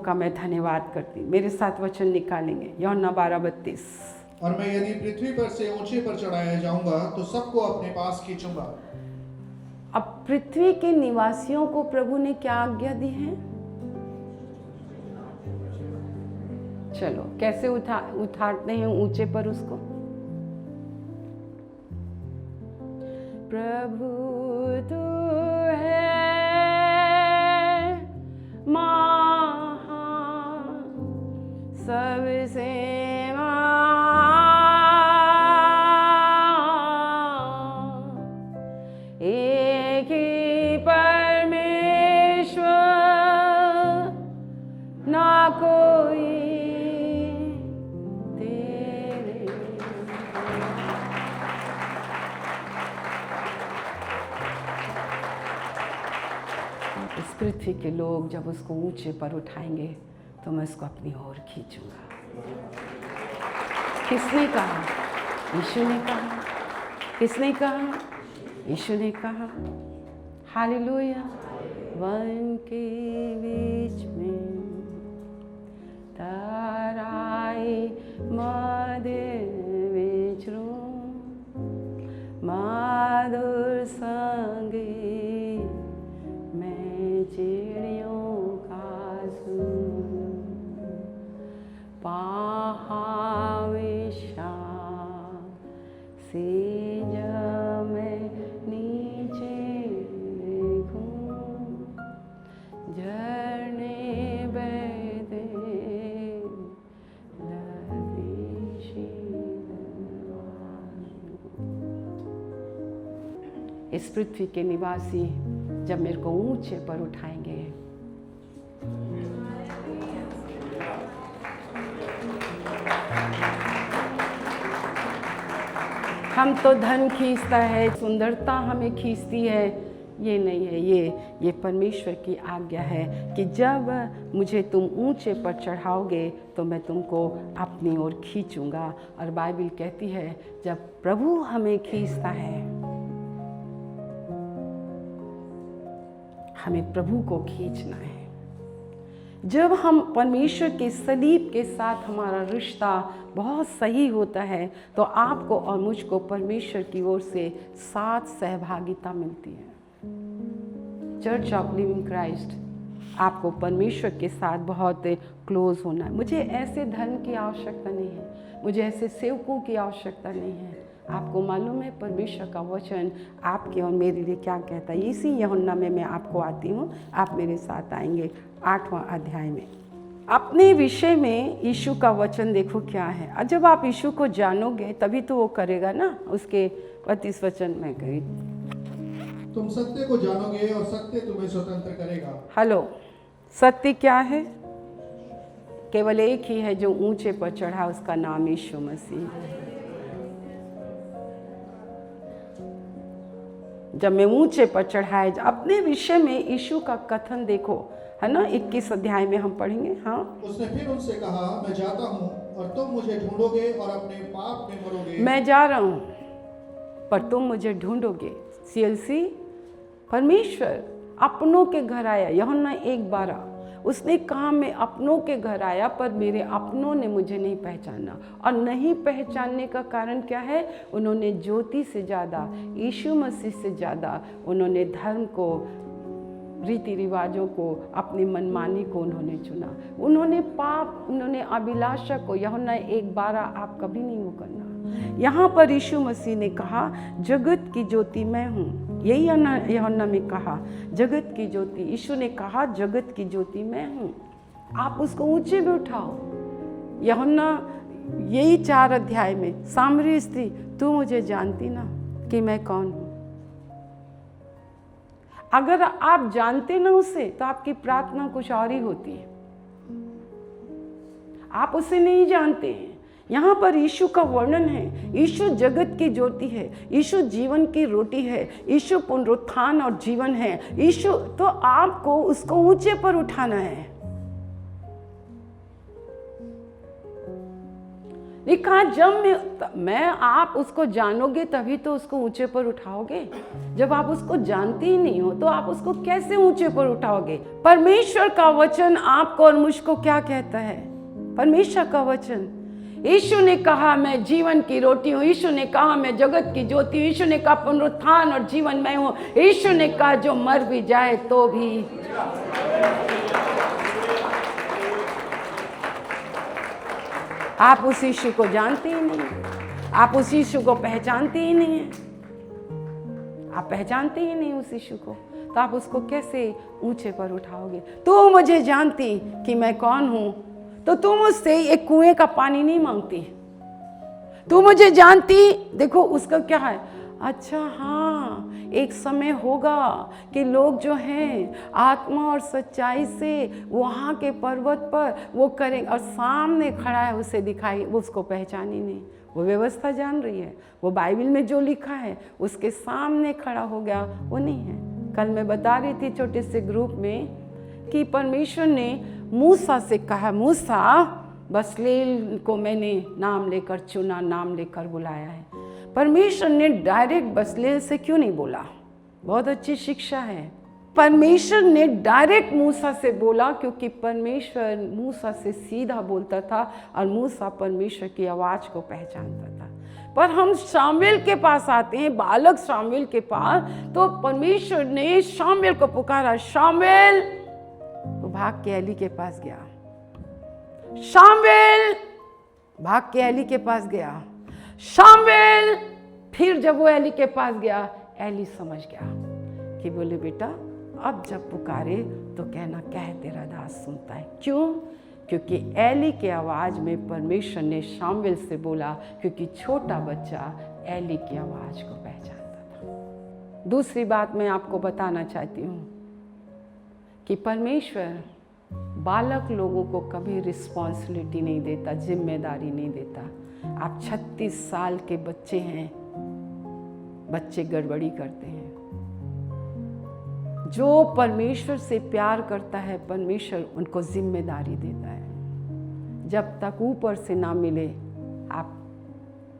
का मैं धन्यवाद करती हूँ। मेरे साथ वचन निकालेंगे, यूहन्ना 12:32। और मैं यदि पृथ्वी पर से ऊंचे पर चढ़ाया जाऊंगा तो सबको अपने पास खींचूंगा। अब पृथ्वी के निवासियों को प्रभु ने क्या आज्ञा दी है? चलो कैसे उठाते हैं ऊंचे पर उसको? प्रभु तू है महान, सबसे महान, एक ही परमेश्वर, ना कोई तेरे। इस पृथ्वी के लोग जब उसको ऊंचे पर उठाएंगे तो मैं उसको अपनी ओर खींचूंगा। किसने कहा? यीशु ने कहा। किसने कहा? यीशु ने कहा। हालेलुया। वन के बीच में ताराई मधुर विचरूं, मधुर संगीत मैं चिड़ियों का सुनूं, पहाड़ विशाल से जब मैं नीचे देखूं, झरने बहते लहरें शीतल। इस पृथ्वी के निवासी जब मेरे को ऊंचे पर उठाएंगे, हम तो धन खींचता है, सुंदरता हमें खींचती है, ये नहीं है। ये परमेश्वर की आज्ञा है कि जब मुझे तुम ऊंचे पर चढ़ाओगे तो मैं तुमको अपनी ओर खींचूंगा। और बाइबल कहती है जब प्रभु हमें खींचता है, हमें प्रभु को खींचना है। जब हम परमेश्वर के सलीब के साथ हमारा रिश्ता बहुत सही होता है तो आपको और मुझको परमेश्वर की ओर से साथ सहभागिता मिलती है। चर्च ऑफ लिविंग क्राइस्ट, आपको परमेश्वर के साथ बहुत क्लोज होना है। मुझे ऐसे धन की आवश्यकता नहीं है, मुझे ऐसे सेवकों की आवश्यकता नहीं है। आपको मालूम है परमेश्वर का वचन आपके और मेरे लिए क्या कहता है? इसी यूहन्ना में मैं आपको आती हूँ, आप मेरे साथ आएंगे 8वां अध्याय में। अपने विषय में यीशु का वचन देखो क्या है। और जब आप यीशु को जानोगे तभी तो वो करेगा ना। उसके 32 वचन में कही, तुम सत्य को जानोगे और सत्य तुम्हें स्वतंत्र करेगा। हेलो, सत्य क्या है? केवल एक ही है जो ऊंचे पर चढ़ा, उसका नाम यीशु मसीह। जब मैं ऊंचे पर चढ़ाए, अपने विषय में यीशु का कथन देखो, है ना, 21 अध्याय में हम पढ़ेंगे। हाँ, उसने फिर उनसे कहा, मैं जाता हूँ और तुम मुझे ढूंढोगे और अपने पाप में मरोगे। मैं जा रहा हूँ पर तुम मुझे ढूंढोगे। CLC, परमेश्वर अपनों के घर आया। यूहन्ना 1:12, उसने कहा मैं अपनों के घर आया पर मेरे अपनों ने मुझे नहीं पहचाना। और नहीं पहचानने का कारण क्या है? उन्होंने ज्योति से ज़्यादा, यीशु मसीह से ज़्यादा उन्होंने धर्म को, रीति रिवाजों को, अपनी मनमानी को उन्होंने चुना। उन्होंने पाप, उन्होंने अभिलाषा को, यूहन्ना 1:12 आप कभी नहीं वो करना। यहाँ पर यीशु मसीह ने कहा जगत की ज्योति मैं हूँ। यही यूहन्ना में कहा जगत की ज्योति। यीशु ने कहा जगत की ज्योति मैं हूँ। आप उसको ऊंचे में उठाओ। यूहन्ना यही 4 अध्याय में, सामरी स्त्री, तू मुझे जानती ना कि मैं कौन हूँ। अगर आप जानते ना उसे तो आपकी प्रार्थना कुछ और ही होती है। आप उसे नहीं जानते हैं। यहाँ पर यीशु का वर्णन है। यीशु जगत की ज्योति है, यीशु जीवन की रोटी है, यीशु पुनरुत्थान और जीवन है। यीशु, तो आपको उसको ऊंचे पर उठाना है। नहीं कहा जब मैं आप उसको जानोगे तभी तो उसको ऊंचे पर उठाओगे। जब आप उसको जानते ही नहीं हो तो आप उसको कैसे ऊंचे पर उठाओगे? परमेश्वर का वचन आपको और मुझको क्या कहता है? परमेश्वर का वचन, यीशु ने कहा मैं जीवन की रोटी हूँ, यीशु ने कहा मैं जगत की ज्योति हूँ, यीशु ने कहा पुनरुत्थान और जीवन मैं हूँ, यीशु ने कहा जो मर भी जाए तो भी। आप उस यीशु को जानते ही नहीं, आप उस यीशु को पहचानते ही नहीं है, आप पहचानते ही नहीं उस यीशु को, तो आप उसको कैसे ऊंचे पर उठाओगे? तू मुझे जानती कि मैं कौन हूं तो तू मुझसे एक कुएं का पानी नहीं मांगती। तू मुझे जानती, देखो उसका क्या है, अच्छा हाँ एक समय होगा कि लोग जो हैं आत्मा और सच्चाई से वहाँ के पर्वत पर वो करेंगे, और सामने खड़ा है उसे दिखाई, वो उसको पहचानी नहीं, वो व्यवस्था जान रही है, वो बाइबल में जो लिखा है उसके सामने खड़ा हो गया, वो नहीं है। कल मैं बता रही थी छोटे से ग्रुप में कि परमेश्वर ने मूसा से कहा, मूसा बसलेल को मैंने नाम लेकर चुना, नाम लेकर बुलाया है। परमेश्वर ने डायरेक्ट बसलेल से क्यों नहीं बोला? बहुत अच्छी शिक्षा है। परमेश्वर ने डायरेक्ट मूसा से बोला क्योंकि परमेश्वर मूसा से सीधा बोलता था और मूसा परमेश्वर की आवाज़ को पहचानता था। पर हम शामुएल के पास आते हैं, बालक शामुएल के पास, तो परमेश्वर ने शामुएल को पुकारा, शामुएल, तो भाग के एली के पास गया। शामुएल भाग के एली के पास गया। शामुएल, फिर जब वो एली के पास गया, एली समझ गया कि बोले बेटा अब जब पुकारे तो कहना कह तेरा दास सुनता है। क्यों? क्योंकि एली के आवाज़ में परमेश्वर ने शामुएल से बोला, क्योंकि छोटा बच्चा एली की आवाज़ को पहचानता था। दूसरी बात मैं आपको बताना चाहती हूँ कि परमेश्वर बालक लोगों को कभी रिस्पॉन्सिबिलिटी नहीं देता, जिम्मेदारी नहीं देता। आप 36 साल के बच्चे हैं, बच्चे गड़बड़ी करते हैं। जो परमेश्वर से प्यार करता है परमेश्वर उनको जिम्मेदारी देता है। जब तक ऊपर से ना मिले आप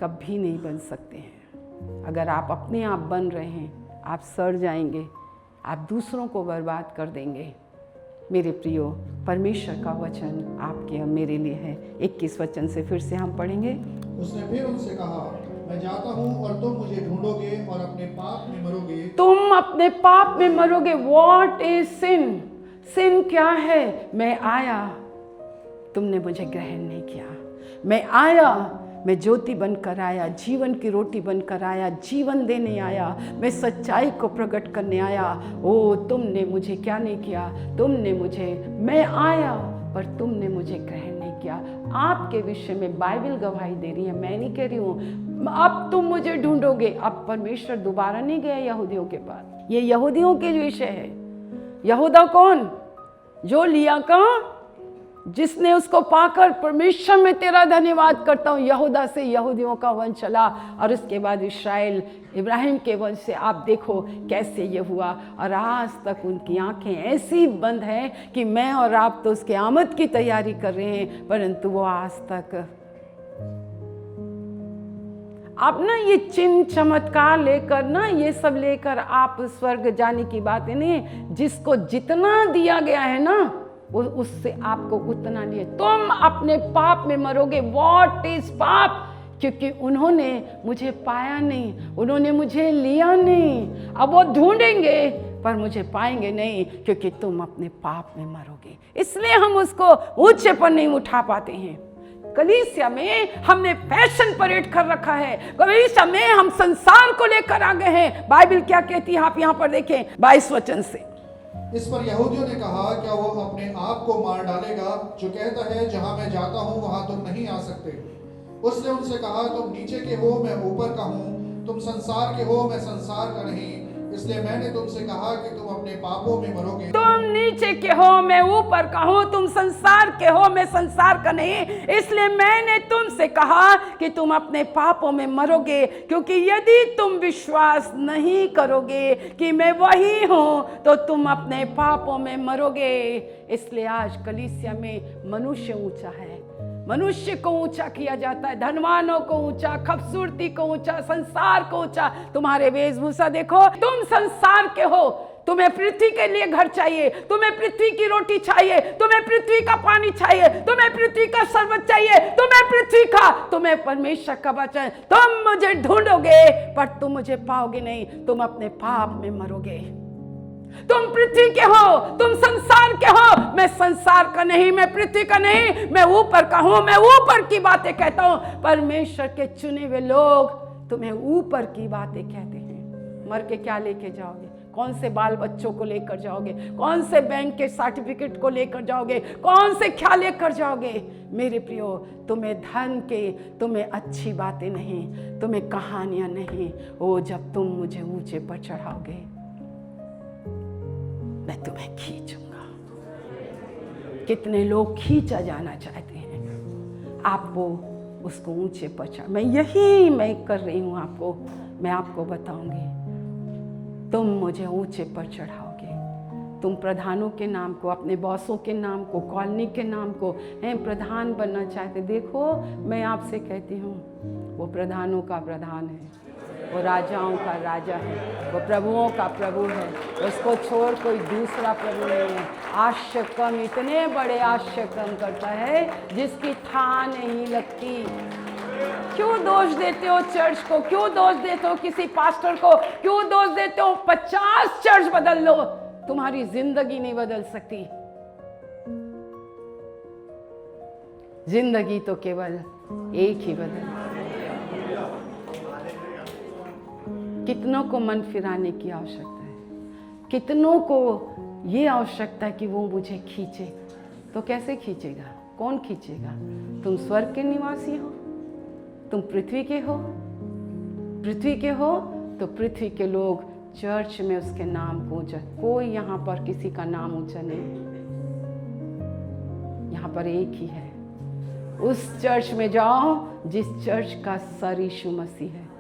कभी नहीं बन सकते हैं। अगर आप अपने आप बन रहे हैं आप सड़ जाएंगे, आप दूसरों को बर्बाद कर देंगे। मेरे प्रियो, परमेश्वर का वचन आपके और मेरे लिए है। 21 वचन से फिर से हम पढ़ेंगे। उसने फिर उनसे कहा, मैं जाता हूँ और तुम मुझे ढूंढोगे और अपने पाप में मरोगे। तुम अपने पाप में मरोगे। व्हाट इज सिन? सिन क्या है? मैं आया, तुमने मुझे ग्रहण नहीं किया। मैं आया, मैं ज्योति बनकर आया, जीवन की रोटी बनकर आया, जीवन देने आया, मैं सच्चाई को प्रकट करने आया। ओ तुमने मुझे क्या नहीं किया? तुमने मुझे, मैं आया पर तुमने मुझे ग्रहण नहीं किया। आपके विषय में बाइबल गवाही दे रही है, मैं नहीं कह रही हूँ। अब तुम मुझे ढूंढोगे। अब परमेश्वर दोबारा नहीं गया यहूदियों के पास, ये यहूदियों के विषय है। यहूदा कौन? जो लिया का, जिसने उसको पाकर परमेश्वर में तेरा धन्यवाद करता हूँ। यहूदा से यहूदियों का वंश चला और उसके बाद इस्राएल, इब्राहिम के वंश से आप देखो कैसे ये हुआ। और आज तक उनकी आंखें ऐसी बंद हैं कि मैं और आप तो उसके आमद की तैयारी कर रहे हैं, परंतु वो आज तक। आप ना ये चिन्ह चमत्कार लेकर ना, ये सब लेकर आप स्वर्ग जाने की बात नहीं। जिसको जितना दिया गया है ना उससे आपको उतना नहीं है। तुम अपने पाप में मरोगे। व्हाट इज पाप? क्योंकि उन्होंने मुझे पाया नहीं, उन्होंने मुझे लिया नहीं। अब वो ढूंढेंगे पर मुझे पाएंगे नहीं, क्योंकि तुम अपने पाप में मरोगे। इसलिए हम उसको ऊंचे पर नहीं उठा पाते हैं। कलीसिया में हमने फैशन परेड कर रखा है, कलीसिया में हम संसार को लेकर आ गए हैं। बाइबल क्या कहती है आप यहाँ पर देखें 22 वचन से। इस पर यहूदियों ने कहा, क्या वो अपने आप को मार डालेगा जो कहता है जहां मैं जाता हूं वहां तुम नहीं आ सकते? उसने उनसे कहा, तुम नीचे के हो, मैं ऊपर का हूं। तुम संसार के हो, मैं संसार का नहीं। इसलिए मैंने तुमसे कहा कि तुम अपने पापों में मरोगे। तुम नीचे के हो, मैं ऊपर का हूं। तुम संसार के हो, मैं संसार का नहीं। इसलिए मैंने तुमसे कहा कि तुम अपने पापों में मरोगे। क्योंकि यदि तुम विश्वास नहीं करोगे कि मैं वही हूं तो तुम अपने पापों में मरोगे। इसलिए आज कलीसिया में मनुष्य ऊंचा है, मनुष्य को ऊंचा किया जाता है, धनवानों को ऊंचा, खूबसूरती को ऊंचा, संसार को ऊंचा। तुम्हारे वेशभूषा देखो, तुम संसार के हो। तुम्हें पृथ्वी के लिए घर चाहिए, तुम्हें पृथ्वी की रोटी चाहिए, तुम्हें पृथ्वी का पानी चाहिए, तुम्हें पृथ्वी का शरबत चाहिए, तुम्हें पृथ्वी का, तुम्हें परमेश्वर का वचन। तुम मुझे ढूंढोगे पर तुम मुझे पाओगे नहीं, तुम अपने पाप में मरोगे। तुम पृथ्वी के हो, तुम संसार के हो। मैं संसार का नहीं, मैं पृथ्वी का नहीं, मैं ऊपर का हूं, मैं ऊपर की बातें कहता हूं। परमेश्वर के चुने हुए लोग तुम्हें ऊपर की बातें कहते हैं। मर के क्या लेके जाओगे? कौन से बाल बच्चों को लेकर जाओगे? कौन से बैंक के सर्टिफिकेट को लेकर जाओगे? कौन से क्या लेकर जाओगे? मेरे प्रियो, तुम्हें धन के, तुम्हें अच्छी बातें नहीं, तुम्हें कहानियां नहीं। ओ, जब तुम मुझे ऊंचे पर चढ़ाओगे, मैं तुम्हें खींचूंगा। कितने लोग खींचा जाना चाहते हैं, आप वो उसको ऊंचे पर चढ़। मैं कर रही हूं आपको, मैं आपको बताऊंगी। तुम मुझे ऊंचे पर चढ़ाओगे। तुम प्रधानों के नाम को, अपने बॉसों के नाम को, कॉलोनी के नाम को प्रधान बनना चाहते। देखो, मैं आपसे कहती हूँ, वो प्रधानों का प्रधान है, वो राजाओं का राजा है, वो प्रभुओं का प्रभु है। उसको छोड़ कोई दूसरा प्रभु नहीं है। आश्चर्य कर्म, इतने बड़े आश्चर्य कर्म करता है जिसकी था नहीं लगती। क्यों दोष देते हो चर्च को? क्यों दोष देते हो किसी पास्टर को? क्यों दोष देते हो? 50 चर्च बदल लो, तुम्हारी जिंदगी नहीं बदल सकती। जिंदगी तो केवल एक ही बदल। कितनों को मन फिराने की आवश्यकता है, कितनों को ये आवश्यकता है कि वो मुझे खींचे। तो कैसे खींचेगा? कौन खींचेगा? तुम स्वर्ग के निवासी हो, तुम पृथ्वी के हो। पृथ्वी के हो तो पृथ्वी के लोग चर्च में उसके नाम को ऊंचा। कोई यहाँ पर किसी का नाम ऊंचा नहीं, यहाँ पर एक ही है। उस चर्च में जाओ जिस चर्च का सर यीशु मसीह है।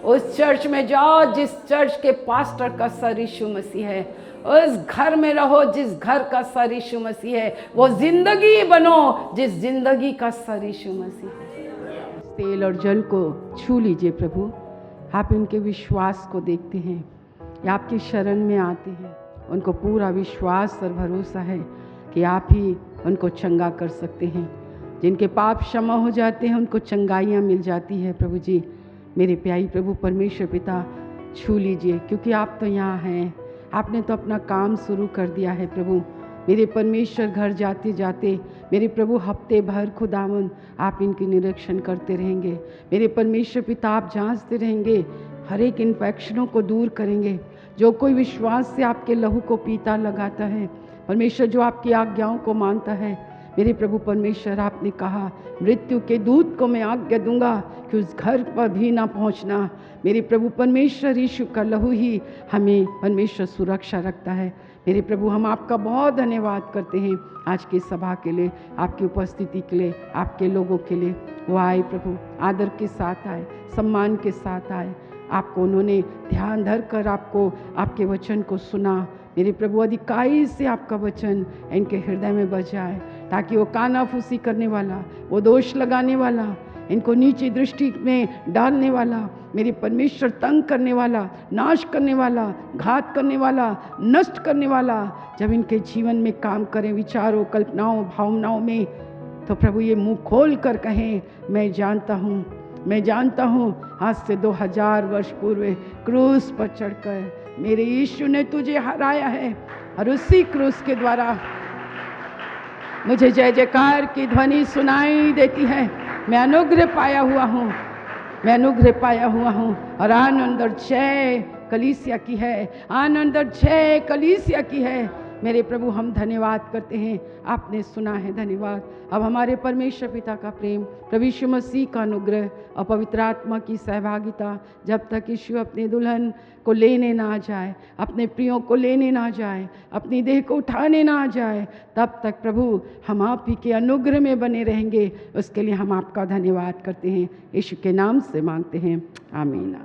उस चर्च में जाओ जिस चर्च के पास्टर का सर यीशु मसीह है। उस घर में रहो जिस घर का सर यीशु मसीह है। वो जिंदगी बनो जिस जिंदगी का सर यीशु मसीह है। तेल और जल को छू लीजिए प्रभु। आप इनके विश्वास को देखते हैं, ये आपकी शरण में आते हैं। उनको पूरा विश्वास और भरोसा है कि आप ही उनको चंगा कर सकते हैं। जिनके पाप क्षमा हो जाते हैं उनको चंगाइयाँ मिल जाती है। प्रभु जी, मेरे प्यारी प्रभु परमेश्वर पिता, छू लीजिए, क्योंकि आप तो यहाँ हैं। आपने तो अपना काम शुरू कर दिया है प्रभु। मेरे परमेश्वर, घर जाते जाते मेरे प्रभु हफ्ते भर खुदावन आप इनकी निरीक्षण करते रहेंगे। मेरे परमेश्वर पिता, आप जांचते रहेंगे, हर एक इन्फेक्शनों को दूर करेंगे। जो कोई विश्वास से आपके लहू को पीता लगाता है परमेश्वर, जो आपकी आज्ञाओं को मानता है, मेरे प्रभु परमेश्वर, आपने कहा मृत्यु के दूत को मैं आज्ञा दूंगा कि उस घर पर भी ना पहुंचना। मेरे प्रभु परमेश्वर, यीशु का लहू ही हमें परमेश्वर सुरक्षा रखता है। मेरे प्रभु, हम आपका बहुत धन्यवाद करते हैं आज की सभा के लिए, आपकी उपस्थिति के लिए, आपके लोगों के लिए। वो आए प्रभु, आदर के साथ आए, सम्मान के साथ आए। आपको उन्होंने ध्यान धर कर आपको आपके वचन को सुना। मेरे प्रभु, अधिकाई से आपका वचन इनके हृदय में बजाए, ताकि वो कानाफूसी करने वाला, वो दोष लगाने वाला, इनको नीची दृष्टि में डालने वाला, मेरे परमेश्वर तंग करने वाला, नाश करने वाला, घात करने वाला, नष्ट करने वाला, जब इनके जीवन में काम करें, विचारों, कल्पनाओं, भावनाओं में, तो प्रभु ये मुंह खोल कर कहें, मैं जानता हूँ आज से 2000 वर्ष पूर्व क्रूस पर चढ़कर मेरे यीशु ने तुझे हराया है, और उसी क्रूस के द्वारा मुझे जय जयकार की ध्वनि सुनाई देती है। मैं अनुग्रह पाया हुआ हूँ, और आनंद और जय कलीसिया की है, आनंद और जय कलीसिया की है। मेरे प्रभु, हम धन्यवाद करते हैं, आपने सुना है, धन्यवाद। अब हमारे परमेश्वर पिता का प्रेम, प्रभु यीशु मसीह का अनुग्रह और पवित्र आत्मा की सहभागिता, जब तक यीशु अपने दुल्हन को लेने ना जाए, अपने प्रियों को लेने ना जाए, अपनी देह को उठाने ना जाए, तब तक प्रभु हम आप ही के अनुग्रह में बने रहेंगे। उसके लिए हम आपका धन्यवाद करते हैं, यीशु के नाम से मांगते हैं, आमीन।